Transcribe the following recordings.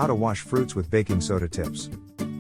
How to wash fruits with baking soda tips.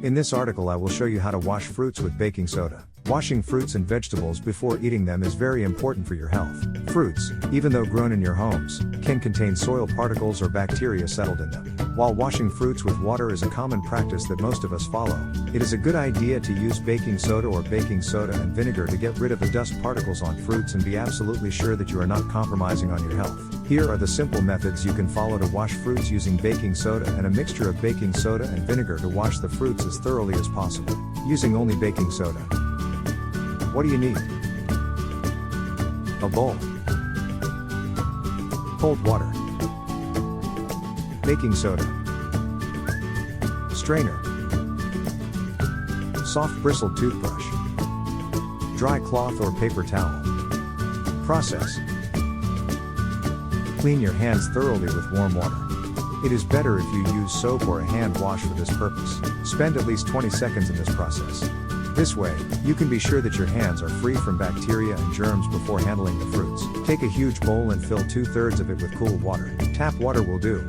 In this article I will show you how to wash fruits with baking soda. Washing fruits and vegetables before eating them is very important for your health. Fruits, even though grown in your homes, can contain soil particles or bacteria settled in them. While washing fruits with water is a common practice that most of us follow, it is a good idea to use baking soda or baking soda and vinegar to get rid of the dust particles on fruits and be absolutely sure that you are not compromising on your health. Here are the simple methods you can follow to wash fruits using baking soda and a mixture of baking soda and vinegar to wash the fruits as thoroughly as possible. Using only baking soda. What do you need? A bowl, cold water, baking soda, strainer, soft bristled toothbrush, dry cloth or paper towel. Process. Clean your hands thoroughly with warm water. It is better if you use soap or a hand wash for this purpose. Spend at least 20 seconds in this process. This way, you can be sure that your hands are free from bacteria and germs before handling the fruits. Take a huge bowl and fill 2/3 of it with cool water. Tap water will do.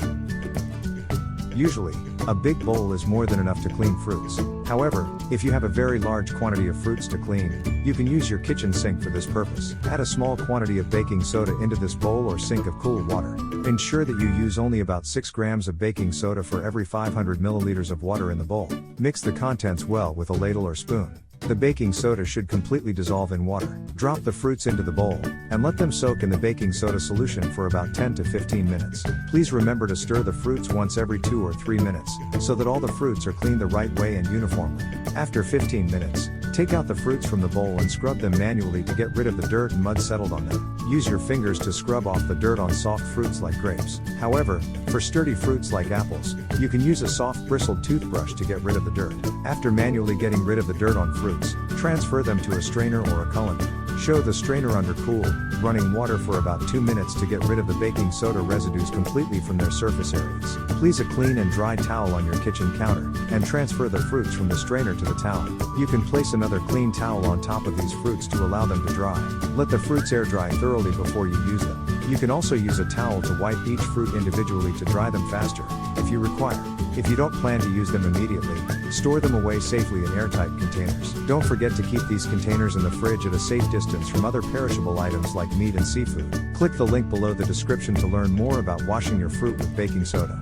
Usually, a big bowl is more than enough to clean fruits. However, if you have a very large quantity of fruits to clean, you can use your kitchen sink for this purpose. Add a small quantity of baking soda into this bowl or sink of cool water. Ensure that you use only about 6 grams of baking soda for every 500 milliliters of water in the bowl. Mix the contents well with a ladle or spoon. The baking soda should completely dissolve in water. Drop the fruits into the bowl, and let them soak in the baking soda solution for about 10 to 15 minutes. Please remember to stir the fruits once every 2 or 3 minutes, so that all the fruits are cleaned the right way and uniformly. After 15 minutes, take out the fruits from the bowl and scrub them manually to get rid of the dirt and mud settled on them. Use your fingers to scrub off the dirt on soft fruits like grapes. However, for sturdy fruits like apples, you can use a soft bristled toothbrush to get rid of the dirt. After manually getting rid of the dirt on fruits, transfer them to a strainer or a colander. Show the strainer under cool, running water for about 2 minutes to get rid of the baking soda residues completely from their surface areas. Place a clean and dry towel on your kitchen counter, and transfer the fruits from the strainer to the towel. You can place another clean towel on top of these fruits to allow them to dry. Let the fruits air dry thoroughly before you use them. You can also use a towel to wipe each fruit individually to dry them faster, if you require. If you don't plan to use them immediately, store them away safely in airtight containers. Don't forget to keep these containers in the fridge at a safe distance from other perishable items like meat and seafood. Click the link below the description to learn more about washing your fruit with baking soda.